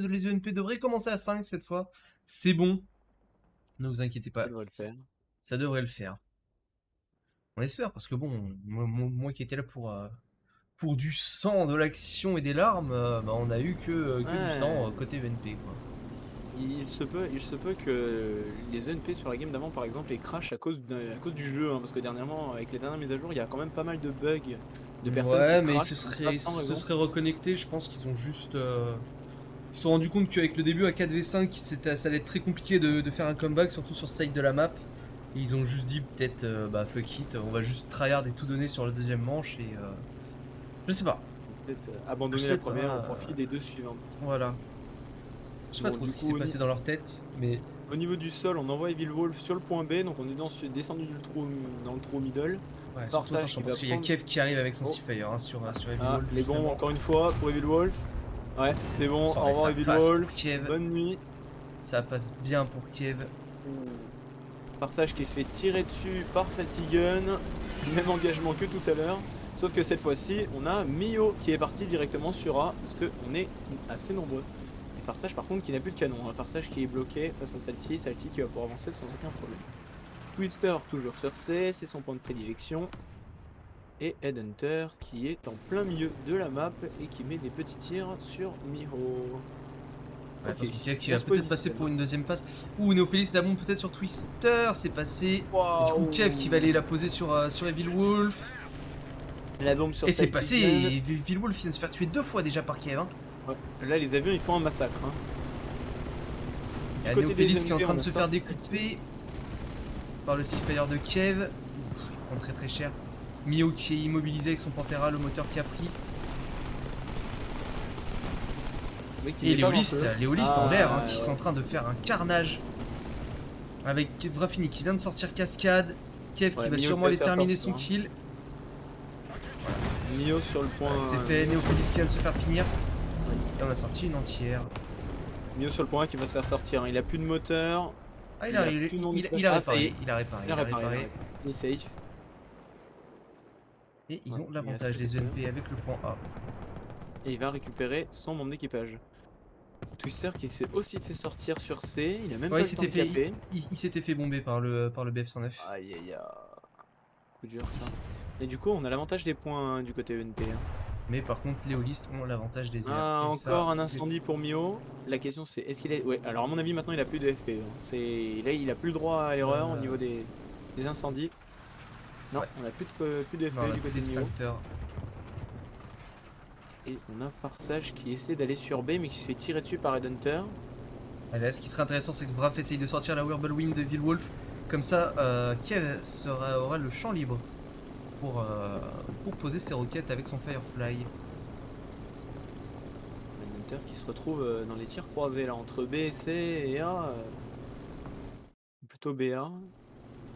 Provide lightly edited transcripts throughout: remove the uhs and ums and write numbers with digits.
Les ENP devraient commencer à 5 cette fois. C'est bon, ne vous inquiétez Ça pas, devrait le faire. ça devrait le faire. On espère, parce que bon, moi qui étais là pour du sang, de l'action et des larmes, bah, on a eu que du sang Ouais. côté ENP, quoi. Il se peut que les ENP sur la game d'avant, par exemple, les crash à cause du jeu, hein, parce que dernièrement, avec les dernières mises à jour, il y a quand même pas mal de bugs, de personnes qui Ouais, mais crashent pas sans se raison. serait reconnecté, je pense qu'ils ont juste... Ils se sont rendus compte qu'avec le début à 4v5, ça allait être très compliqué de faire un comeback, surtout sur ce side de la map. Et ils ont juste dit peut-être, bah fuck it, on va juste tryhard et tout donner sur la deuxième manche et... Je sais pas. Peut-être Je abandonner la sais pas. première au profit des deux suivantes. Voilà. Je sais pas Bon, trop du ce qui coup, s'est passé dans leur tête, mais... au niveau du sol, on envoie Evil Wolf sur le point B, donc on est descendu dans le trou au middle. Ouais, surtout Farsage attention, qui parce va qu'il y a prendre. Kev qui arrive avec son Oh, Seafire hein, sur Evil ah, Wolf, les bombes justement. encore une fois pour Evil Wolf. Ouais, c'est bon, Oh, au et revoir ça Evil passe pour Wolf, Kev. bonne nuit. Ça passe bien pour Kev. Farsage qui se fait tirer dessus par Saltigun, même engagement que tout à l'heure. Sauf que cette fois-ci, on a Mio qui est parti directement sur A, parce qu'on est assez nombreux. Et Farsage par contre qui n'a plus de canon, hein. Farsage qui est bloqué face à Salty, Salty qui va pouvoir avancer sans aucun problème. Twister toujours sur C, c'est son point de prédilection. Et Headhunter qui est en plein milieu de la map et qui met des petits tirs sur Miho. Ouais, Ok, attention, Kev qui on va se peut-être passer positionne. pour une deuxième passe. Ouh, Néophélis la bombe peut-être sur Twister, c'est passé. Et du coup, Kev qui va aller Waouh! la poser sur Evil Wolf. La bombe sur Et c'est passé. Saltigun. Evil Wolf vient de se faire tuer 2 fois déjà par Kev. Hein. Ouais. Là, les avions, ils font un massacre, hein. Il y Du a côté des Néophélis qui est en MD, train on de a se pas faire découper par le Seafire de Kev. Ouf, il prend très très cher. Mio qui est immobilisé avec son Pantera, le moteur qui a pris. oui, qui Et n'est pas grand-chose. les holistes en l'air, hein, Ah, qui sont ouais. en train de faire un carnage. Avec Vrafini qui vient de sortir cascade. Kev qui Ouais, va Mio qui sûrement va aller se faire terminer sortir, son hein. kill. Mio sur le point. C'est fait, Mio sur... Néophélis qui vient de se faire finir. ouais. Et on a sorti une entière. Mio sur le point qui va se faire sortir, hein. Il a plus de moteur. Ah, Il a plus de nom de flash. il a Ah, ça y est. réparé, il a réparé, Il a il a réparé, il a réparé. réparé. Il est safe. Et ils Ouais, ont il reste l'avantage plus que des combien? ENP avec le point A. Et il va récupérer son membre d'équipage. Twister qui s'est aussi fait sortir sur C. Il a même Ouais, pas il eu le temps s'était de fait, caper. il s'était fait bomber par le BF-109. Aïe aïe aïe. Coup dur ça. Et du coup, on a l'avantage des points, hein, du côté ENP, hein. Mais par contre, les holistes ont l'avantage des airs. Ah, Et ça, encore un c'est... incendie pour Mio. La question c'est est-ce qu'il est. Ouais, alors à mon avis maintenant il a plus de FP, hein. Là il a plus le droit à l'erreur au niveau des incendies. Non, Ouais, on a plus de non, on FP a du plus côté de Mio. d'extincteur. Et on a Farsage qui essaie d'aller sur B mais qui se fait tirer dessus par Headhunter. Allez, là, ce qui serait intéressant, c'est que Vraf essaye de sortir la Whirlwind de Vilwolf. Comme ça, Kev aura le champ libre pour poser ses roquettes avec son Firefly. Headhunter qui se retrouve dans les tirs croisés là entre B, C et A. Plutôt BA.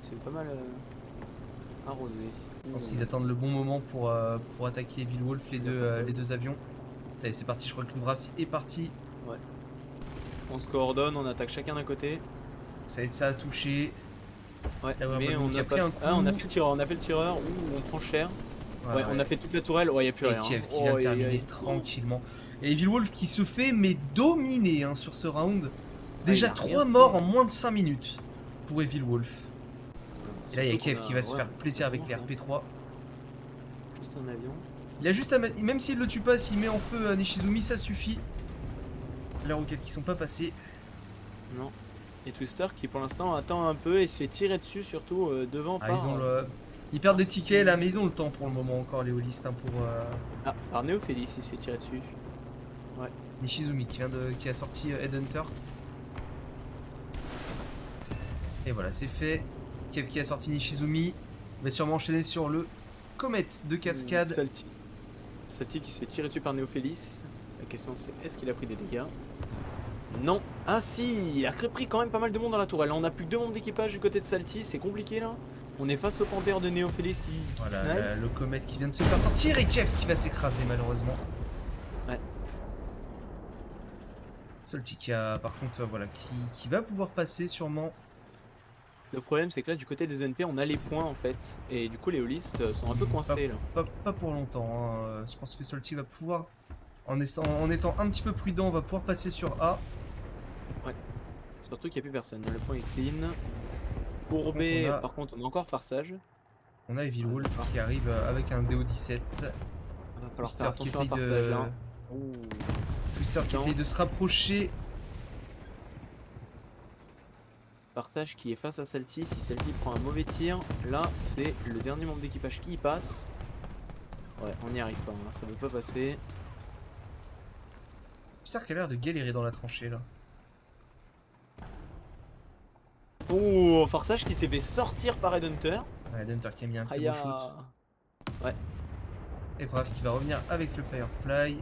C'est pas mal arrosé. Je pense qu'ils attendent le bon moment pour attaquer Vilwolf, les deux avions. Ça y est, c'est parti, je crois que Vraf est parti. Ouais. On se coordonne, on attaque chacun d'un côté. Ça a touché. Ouais, La mais on Whirlwind qui a a pris pas. un coup. Ah, on a fait le tireur. Ouh, on prend cher. Ouais, on a fait toute la tourelle. Ouais, y a plus Et rien, hein. Kiev qui vient Oh, de aïe, aïe, terminer aïe. tranquillement. Et Vilwolf qui se fait mais dominer hein, sur ce round. Ah, il Déjà a rien 3 fait. morts en moins de 5 minutes pour Evil Wolf. Et là il y a Surtout Kev qu'on qui va se ouais, faire plaisir avec les vraiment RP3. juste un avion. Il a juste à mettre, même s'il le tue pas, s'il met en feu Nishizumi, ça suffit. Les roquettes qui sont pas passées. Non. Et Twister qui pour l'instant attend un peu et se fait tirer dessus surtout devant Ah, par. ils perdent des tickets là, mais ils ont le temps pour le moment encore les holistes hein, pour Ah, par Néophélis, il se fait tirer dessus. Ouais. Nishizumi qui a sorti Headhunter. Et voilà, c'est fait. Kev qui a sorti Nishizumi. On va sûrement enchaîner sur le Comet de cascade. Salty. Salty qui se fait tirer dessus par Néophélis. La question c'est est-ce qu'il a pris des dégâts? Non. Ah si, il a pris quand même pas mal de monde dans la tourelle. On a plus que 2 membres d'équipage du côté de Salty, c'est compliqué là. On est face au panthère de Néophélis qui Voilà, snipe. le Comet qui vient de se faire sortir et Kev qui va s'écraser malheureusement. Ouais. Salty qui a par contre voilà qui va pouvoir passer sûrement. Le problème c'est que là du côté des ENP on a les points en fait. Et du coup les holistes sont un peu Pas, coincés là. pas pour longtemps. Hein. Je pense que Salty va pouvoir En étant un petit peu prudent, on va pouvoir passer sur A. Surtout qu'il n'y a plus personne. Le point est clean. Pour B, on a- par contre, on a encore Farsage. On a Evil Wolf d'accord. qui arrive avec un DO17. Il va falloir Twister faire qui attention à essaye Farsage de... là. Ouh. Twister qui Non. essaye de se rapprocher. Farsage qui est face à Salty. Si Salty prend un mauvais tir, là c'est le dernier membre d'équipage qui y passe. Ouais, on n'y arrive pas, hein. Ça veut pas passer. Twister qui a l'air de galérer dans la tranchée là. Oh, Farsage qui s'est fait sortir par Headhunter. Ouais, Hunter qui a mis un très Aïe. beau shoot. Ouais. Evraf qui va revenir avec le Firefly.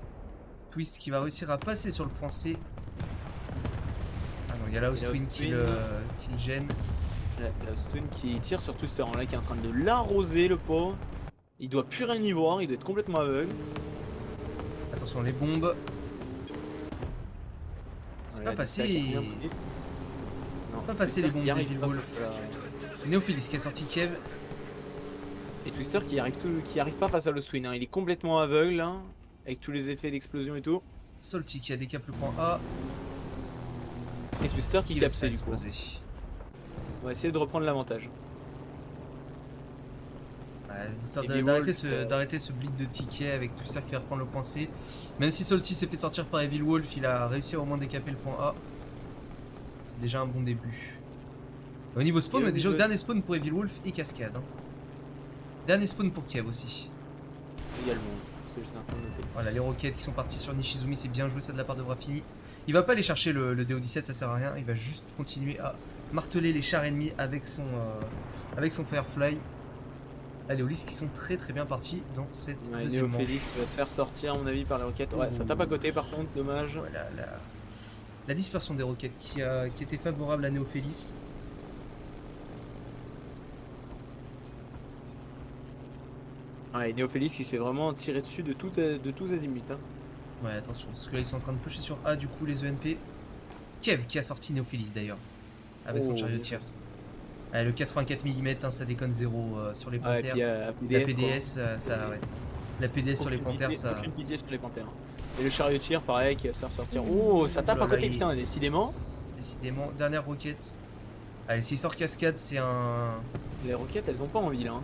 Twist qui va réussir à passer sur le point C. Ah non, il y a la Twin qui le gêne. La Stone qui tire sur Twister en là qui est en train de l'arroser le pauvre. Il doit plus rien y voir, il doit être complètement aveugle. Attention les bombes. C'est Voilà, pas Twister qui a rien passé. pris. Non, Pas passé Twister les bombes qui arrive d'Evil pas Wolf. face à Néophilis qui a sorti Kev. Et Twister qui arrive pas face à Lost Twin, hein. Il est complètement aveugle là, avec tous les effets d'explosion et tout. Salty qui a décapé le point A. Et Twister qui va se capse faire du coup. exploser. On va essayer de reprendre l'avantage. Ouais, histoire Evil d'arrêter Wolf, ce bleed de ticket avec Twister qui va reprendre le point C. Même si Salty s'est fait sortir par Evil Wolf, il a réussi à au moins décaper le point A. C'est déjà un bon début. Au niveau spawn, on est déjà au dernier spawn pour Evil Wolf et Cascade. Hein. Dernier spawn pour Kev aussi. Également, ce que j'étais en train de noter. Voilà, les roquettes qui sont parties sur Nishizumi, c'est bien joué ça de la part de Brafini. Il va pas aller chercher le DO17, ça sert à rien. Il va juste continuer à marteler les chars ennemis avec son Firefly. Là, les Hollis qui sont très très bien partis dans cette deuxième manche. Néophélis qui va se faire sortir à mon avis par les roquettes. Ouais, ça tape à côté par contre, dommage. Voilà, la dispersion des roquettes qui était favorable à Néophélis. Ouais, Néophélis qui se fait vraiment tirer dessus de tous azimuts. Hein. Ouais, attention, parce que là ils sont en train de pusher sur A du coup les ENP. Kev qui a sorti Néophélis d'ailleurs, avec son chariotier. Ouais, le 84 mm, hein, ça déconne zéro sur les panthères. La La PDS, ça, ouais. La PDS sur les panthères, ça. Aucune pitié sur les panthères. Et le chariotier, pareil, qui va se faire sortir. Oh, ça tape à côté, putain, décidément. Décidément, dernière roquette. Allez, s'il sort cascade, c'est un. Les roquettes, elles ont pas envie là. Hein.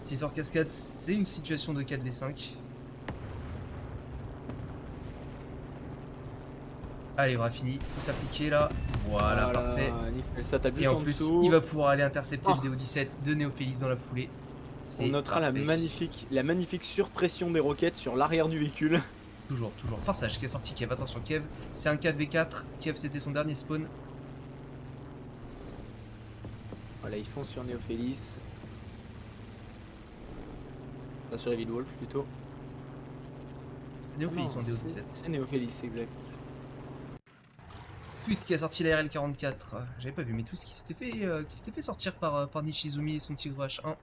S'il sort cascade, c'est une situation de 4v5. Allez, Brafini, faut s'appliquer là. Voilà, parfait. Nickel, ça tape juste Et en en plus, dessous. il va pouvoir aller intercepter Oh. le DO17 de Néophélis dans la foulée. On notera la magnifique surpression des roquettes sur l'arrière du véhicule. Toujours. Farsage qui a sorti Kev. Attention, Kev, c'est un 4v4. Kev, c'était son dernier spawn. Voilà, ils foncent sur Néophélis. Pas sur Evil Wolf plutôt. C'est Néophélis en DO17. C'est Néophélis, exact. Twist qui a sorti la RL44. J'avais pas vu, mais Twist qui s'était fait sortir par Nishizumi et son Tigre H1.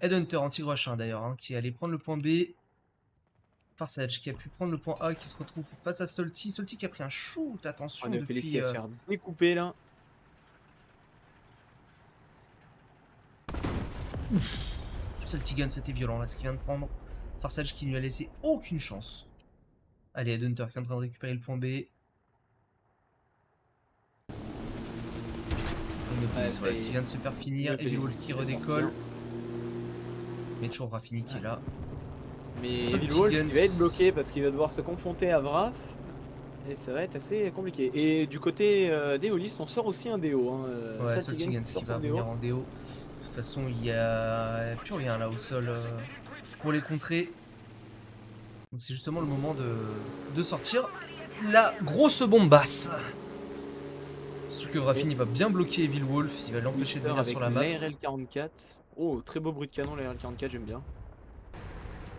Headhunter en Tigre H1 d'ailleurs, hein, qui allait prendre le point B. Farsage qui a pu prendre le point A, qui se retrouve face à Salty. Salty qui a pris un shoot, attention. Néophélis Depuis, qui va se faire découper là. Salty Gun, c'était violent là, ce qu'il vient de prendre. Farsage qui ne lui a laissé aucune chance. Allez, Headhunter qui est en train de récupérer le point B. Voilà, qui vient de se faire finir. Evil Wolf qui redécolle. Mais toujours Brafini qui est là. Mais Evil Wolf il va être bloqué parce qu'il va devoir se confronter à Vraf. Et ça va être assez compliqué. Et du côté des Hollis, on sort aussi un DO. Hein. Ouais, Salty qui va revenir en DO. De toute façon, il n'y a plus rien là au sol pour les contrer. Donc c'est justement le moment de sortir la grosse bombasse. Surtout que Brafini va bien bloquer Evil Wolf, il va l'empêcher de venir sur la map. RL44. Oh, très beau bruit de canon, la RL44, j'aime bien.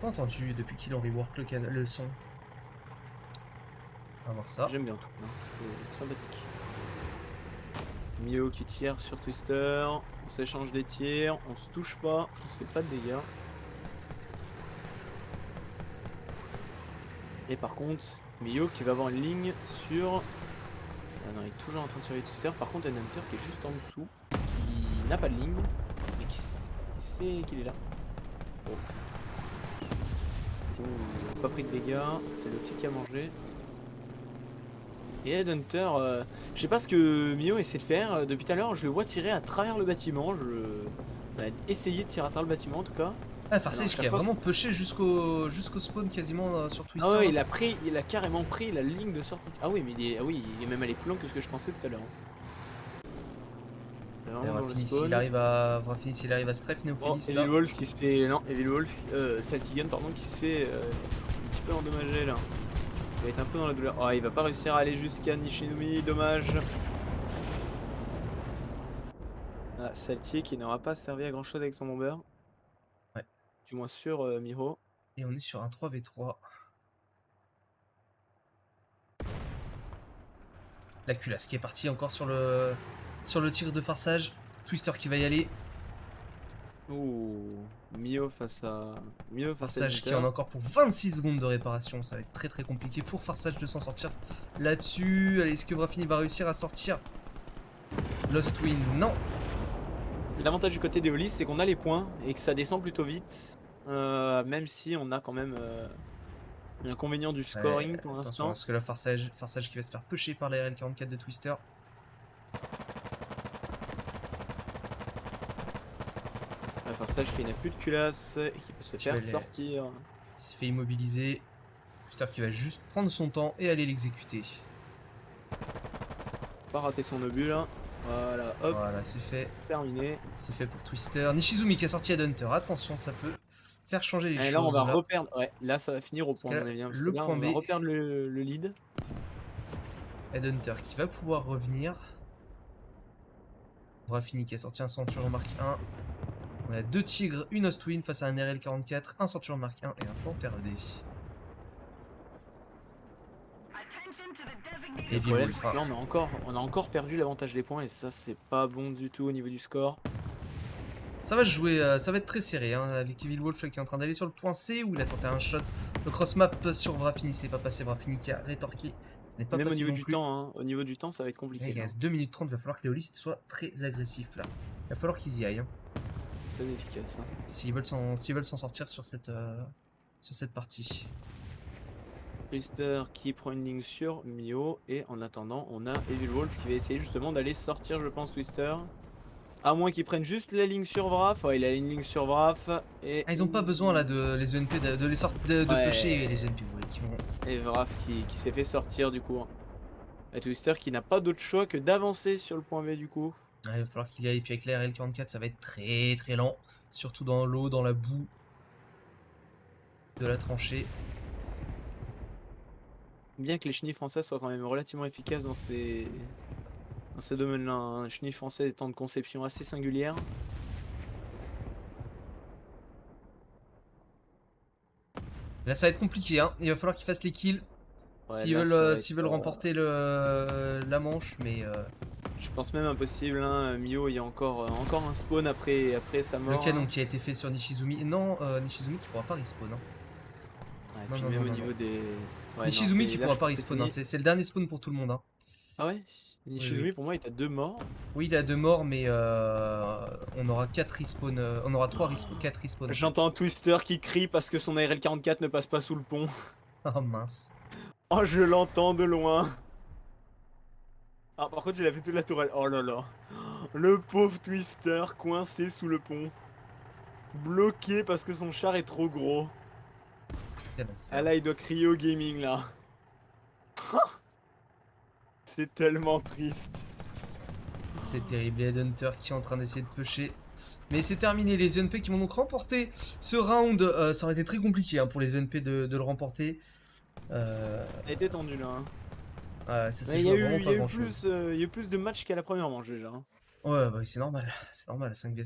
Pas entendu depuis qu'il en rework le son. On va voir ça. J'aime bien tout, hein. C'est sympathique. Mio qui tire sur Twister, on s'échange des tirs, on se touche pas, on se fait pas de dégâts. Et par contre, Mio qui va avoir une ligne sur... Ah non, il est toujours en train de surveiller Twister. Par contre, un Hunter qui est juste en dessous, qui n'a pas de ligne, mais qui sait qu'il est là. Oh. Pas pris de dégâts, c'est le petit qui a mangé. Et Headhunter, je sais pas ce que Mio essaie de faire. Depuis tout à l'heure, je le vois tirer à travers le bâtiment. On va essayer de tirer à travers le bâtiment en tout cas. Ah, Farsage qui a vraiment pushé jusqu'au spawn quasiment sur Twister. Ah ouais, il a carrément pris la ligne de sortie. Ah oui, mais il est même allé plus loin que ce que je pensais tout à l'heure. S'il arrive à strafe Néophilis là. Evil Wolf qui se fait. Non, Evil Wolf, Saltigan pardon, qui se fait un petit peu endommagé là. Il va être un peu dans la douleur. Oh, il va pas réussir à aller jusqu'à Nishinumi, dommage. Ah, Saltier qui n'aura pas servi à grand chose avec son bomber. Ouais. Du moins sur Miho. Et on est sur un 3v3. La culasse qui est partie encore sur le tir de Farsage. Twister qui va y aller. Ouh, Mio face à Farsage qui en a encore pour 26 secondes de réparation. Ça va être très très compliqué pour Farsage de s'en sortir là-dessus. Allez, est-ce que Brafini va réussir à sortir Lost Win? Non. L'avantage du côté d'Eolis, c'est qu'on a les points et que ça descend plutôt vite. Même si on a quand même l'inconvénient du scoring pour l'instant. Parce que là, Farsage qui va se faire pusher par la RL44 de Twister. Farsage qui n'a plus de culasse et qui peut se faire sortir. Il s'est fait immobiliser. Twister qui va juste prendre son temps et aller l'exécuter. Pas rater son obus là. Voilà, hop. Voilà, c'est fait. Terminé. C'est fait pour Twister. Nishizumi qui a sorti Headhunter. Attention, ça peut faire changer les choses. Et là, on va reperdre. Ouais, là, ça va finir au point. Le point B. On va reperdre le lead. Headhunter qui va pouvoir revenir. Brafini qui a sorti un ceinture marque 1. On a 2 tigres, une Ostwin face à un RL44, un ceinture marque 1 et un Panther D. Et le problème, c'est que là, on a encore perdu l'avantage des points et ça, c'est pas bon du tout au niveau du score. Ça va se jouer, ça va être très serré hein, avec Evil Wolf qui est en train d'aller sur le point C où il a tenté un shot. Le cross map sur Brafini, c'est pas passé. Brafini qui a rétorqué. Pas même au niveau du temps, hein. Au niveau du temps, ça va être compliqué. Il reste 2 minutes 30, il va falloir que les holistes soient très agressifs là. Il va falloir qu'ils y aillent. Hein. Très efficace. Hein. S'ils veulent s'en sortir sur cette partie. Twister qui prend une ligne sur Mio et en attendant, on a Evil Wolf qui va essayer justement d'aller sortir, je pense, Twister. À moins qu'ils prennent juste la ligne sur Vraf. Ouais, il a une ligne sur Vraf. Et... Ah, ils ont pas besoin là de les ENP de les sortir de pusher les ENP qui vont. Et Vraf qui s'est fait sortir du coup. Et Twister qui n'a pas d'autre choix que d'avancer sur le point B du coup. Ouais, il va falloir qu'il y aille. Et puis avec la RL44, ça va être très très lent. Surtout dans l'eau, dans la boue de la tranchée. Bien que les chenilles françaises soient quand même relativement efficaces dans ces domaines-là. Hein. Les chenilles françaises étant de conception assez singulière. Là, ça va être compliqué. Hein. Il va falloir qu'ils fassent les kills. Ouais, s'ils veulent remporter la manche, mais... Je pense même impossible, hein. Mio, il y a encore un spawn après sa mort. Le canon qui a été fait sur Nishizumi. Non, Nishizumi qui pourra pas respawn. Hein. Ouais, non, même au niveau des... Ouais, Nishizumi qui pourra pas respawn, hein. C'est le dernier spawn pour tout le monde. Hein. Ah ouais. Nishizumi oui. Pour moi il est à 2 morts. Oui il a 2 morts mais on aura 4 respawns, on aura 4 respawns. J'entends Twister qui crie parce que son ARL44 ne passe pas sous le pont. Oh mince. Oh je l'entends de loin. Ah par contre il a fait toute la tourelle. Oh là là. Le pauvre Twister coincé sous le pont. Bloqué parce que son char est trop gros. Ah là il doit crier au gaming là. C'est tellement triste. C'est terrible, les Headhunter qui est en train d'essayer de pusher. Mais c'est terminé, les ENP qui vont donc remporter ce round. Ça aurait été très compliqué hein, pour les ENP de le remporter. Elle était tendue là. Hein. Ça s'est joué vraiment pas grand chose. Il y a eu plus de matchs qu'à la première manche déjà. Hein. Ouais, bah, c'est normal, 5v5.